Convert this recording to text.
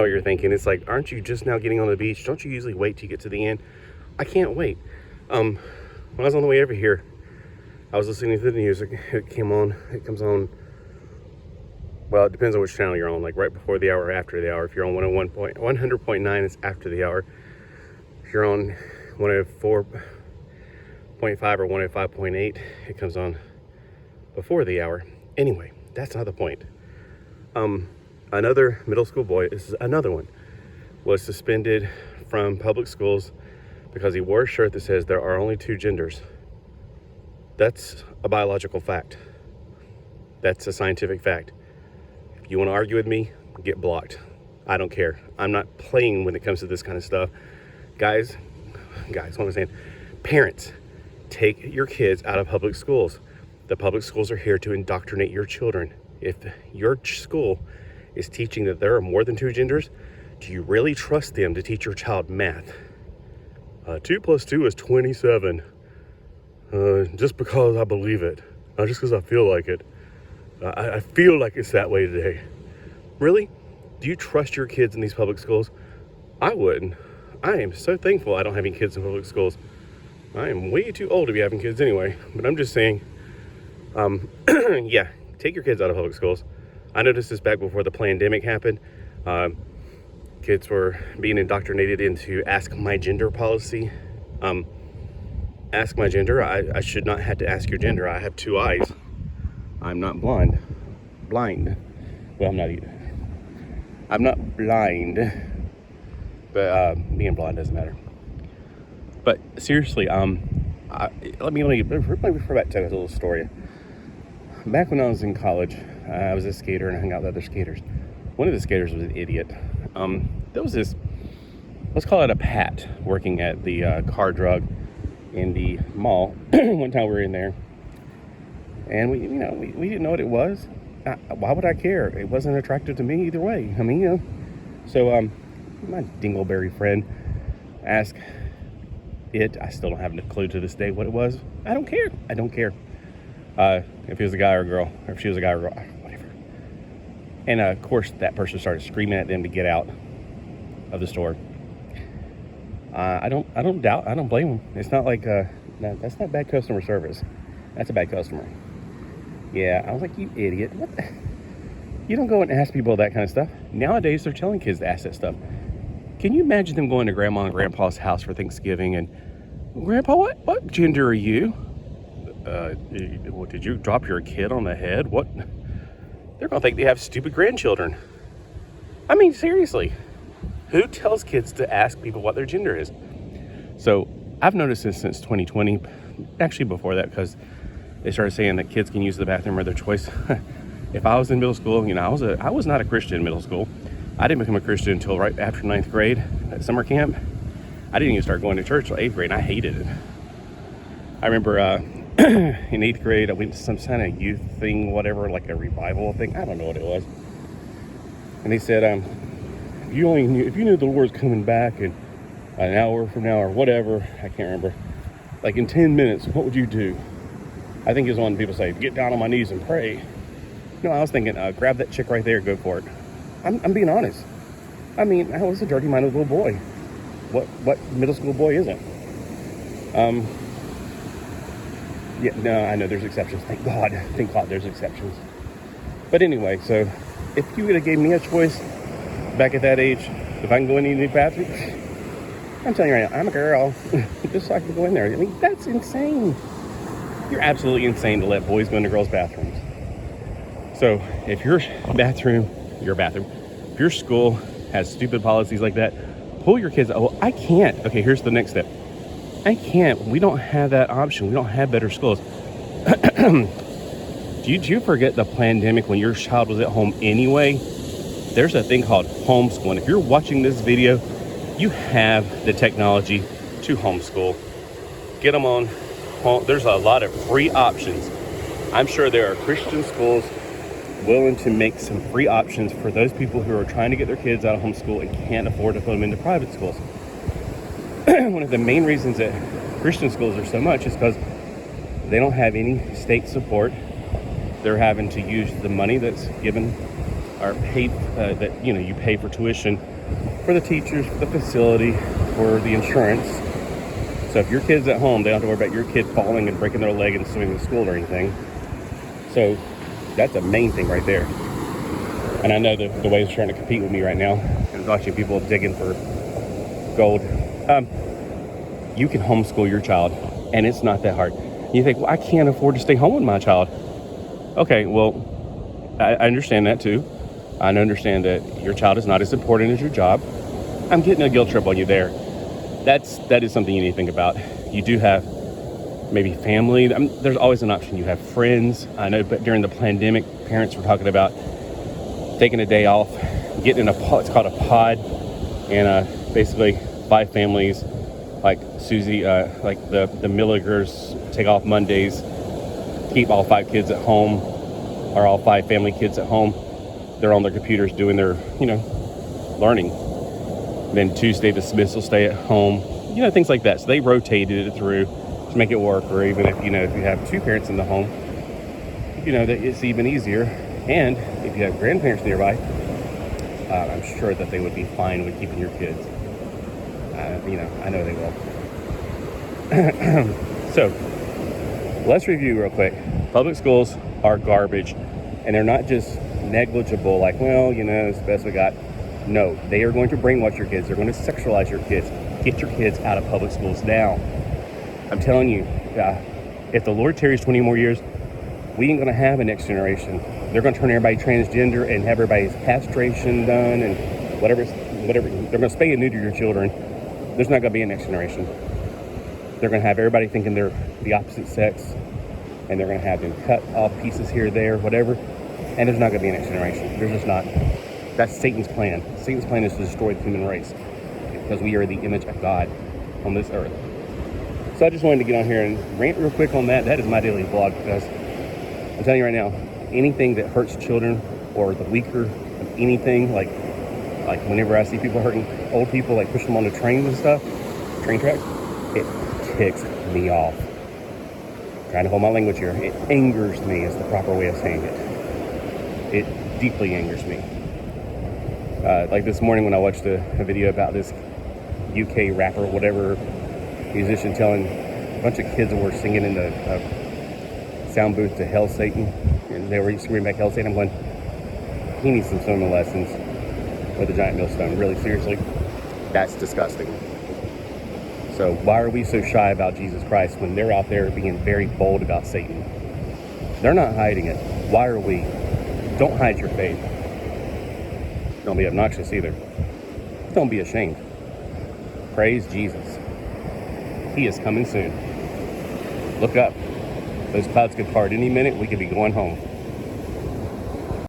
What you're thinking, it's like, aren't you just now getting on the beach? Don't you usually wait till you get to the end? I can't wait. When I was on the way over here, I was listening to the music. It comes on, well, it depends on which channel you're on, like right before the hour or after the hour. If you're on 100.9, it's after the hour. If you're on 104.5 or 105.8, it comes on before the hour. Anyway, that's not the point. Another middle school boy, this is another one, was suspended from public schools because he wore a shirt that says there are only two genders. That's a biological fact. That's a scientific fact. If you want to argue with me, get blocked. I don't care. I'm not playing when it comes to this kind of stuff. Guys, what I'm saying, parents, take your kids out of public schools. The public schools are here to indoctrinate your children. If your school is teaching that there are more than two genders, do you really trust them to teach your child math? 2 + 2 is 27. Just because I believe it. Not just because I feel like it. I feel like it's that way today. Really? Do you trust your kids in these public schools? I wouldn't. I am so thankful I don't have any kids in public schools. I am way too old to be having kids anyway. But I'm just saying, yeah, take your kids out of public schools. I noticed this back before the pandemic happened. Kids were being indoctrinated into ask my gender policy. Ask my gender. I should not have to ask your gender. I have 2 eyes. I'm not blind. Well, I'm not blind. But being blind doesn't matter. But seriously, let me refer back to a little story. Back when I was in college, I was a skater and I hung out with other skaters. One of the skaters was an idiot. There was this, let's call it a Pat, working at the car drug in the mall. One time we were in there, and we didn't know what it was. Why would I care? It wasn't attractive to me either way. I mean, So my dingleberry friend asked it. I still don't have a clue to this day what it was. I don't care. If it was a guy or a girl, or if she was a guy or a girl, whatever. And of course, that person started screaming at them to get out of the store. I don't blame them. It's not like that's not bad customer service. That's a bad customer. Yeah, I was like, you idiot. What the? You don't go and ask people that kind of stuff. Nowadays, they're telling kids to ask that stuff. Can you imagine them going to grandma and grandpa's house for Thanksgiving and, Grandpa, what gender are you? Did you drop your kid on the head? What? They're gonna think they have stupid grandchildren. I mean, seriously, who tells kids to ask people what their gender is? So I've noticed this since 2020, actually before that, because they started saying that kids can use the bathroom of their choice. If I was in middle school, I was not a Christian in middle school. I didn't become a Christian until right after 9th grade at summer camp. I didn't even start going to church until 8th grade, and I hated it. I remember in 8th grade, I went to some kind of youth thing, whatever, like a revival thing. I don't know what it was. And they said, if you knew the Lord's coming back in an hour from now or whatever, I can't remember, like in 10 minutes, what would you do? I think it was one people say, get down on my knees and pray. No, I was thinking, grab that chick right there, go for it. I'm being honest. I mean, I was a dirty-minded little boy. What middle school boy isn't? Yeah, no, I know there's exceptions. Thank God there's exceptions. But anyway, so if you would have gave me a choice back at that age, if I can go in any bathroom, I'm telling you right now, I'm a girl. Just so I can go in there. I mean, that's insane. You're absolutely insane to let boys go into girls' bathrooms. So if your if your school has stupid policies like that, pull your kids out. Well, I can't. Okay, here's the next step. I can't. We don't have that option. We don't have better schools. Did you forget the pandemic when your child was at home anyway? There's a thing called homeschooling. If you're watching this video, you have the technology to homeschool. Get them on. There's a lot of free options. I'm sure there are Christian schools willing to make some free options for those people who are trying to get their kids out of homeschool and can't afford to put them into private schools. One of the main reasons that Christian schools are so much is because they don't have any state support. They're having to use the money that's given are paid, that, you know, you pay for tuition for the teachers, for the facility, for the insurance. So if your kid's at home, they don't have to worry about your kid falling and breaking their leg and swimming to school or anything. So that's a main thing right there. And I know the way it's trying to compete with me right now and watching people digging for gold. You can homeschool your child, and it's not that hard. You think, well, I can't afford to stay home with my child. Okay, well, I understand that too. I understand that your child is not as important as your job. I'm getting a guilt trip on you there. That is something you need to think about. You do have maybe family. There's always an option. You have friends. I know, but during the pandemic, parents were talking about taking a day off, getting in a pod. It's called a pod, and basically 5 families, like Susie, like the Milligers, take off Mondays, keep all 5 kids at home, or all 5 family kids at home. They're on their computers doing their, you know, learning. Then Tuesday, the Smiths will stay at home, you know, things like that. So they rotated it through to make it work. Or even if, you know, if you have 2 parents in the home, you know, that it's even easier. And if you have grandparents nearby, I'm sure that they would be fine with keeping your kids. You know, I know they will. So let's review real quick. Public schools are garbage, and they're not just negligible, like, well, you know, it's the best we got. No, they are going to brainwash your kids. They're going to sexualize your kids. Get your kids out of public schools now. I'm telling you, if the Lord tarries 20 more years, we ain't going to have a next generation. They're going to turn everybody transgender and have everybody's castration done and whatever. They're going to spay and neuter your children. There's not going to be a next generation. They're going to have everybody thinking they're the opposite sex, and they're going to have them cut off pieces here, there, whatever, and there's not going to be a next generation. There's just not. That's Satan's plan. Satan's plan is to destroy the human race because we are the image of God on this earth. So I just wanted to get on here and rant real quick on that. That is my daily vlog, because I'm telling you right now, anything that hurts children or the weaker of anything, like whenever I see people hurting old people, like pushing them on the trains and stuff, train tracks, it ticks me off. I'm trying to hold my language here. It angers me is the proper way of saying it. It deeply angers me. Like this morning when I watched a video about this UK rapper, whatever, musician telling a bunch of kids that were singing in the sound booth to Hell Satan, and they were screaming back Hell Satan. I'm going, he needs some swimming lessons with a giant millstone. Really, seriously, that's disgusting. So why are we so shy about Jesus Christ when they're out there being very bold about Satan? They're not hiding it. Why are we? Don't hide your faith. Don't be obnoxious either. Don't be ashamed. Praise Jesus. He is coming soon. Look up. Those clouds could part any minute. We could be going home.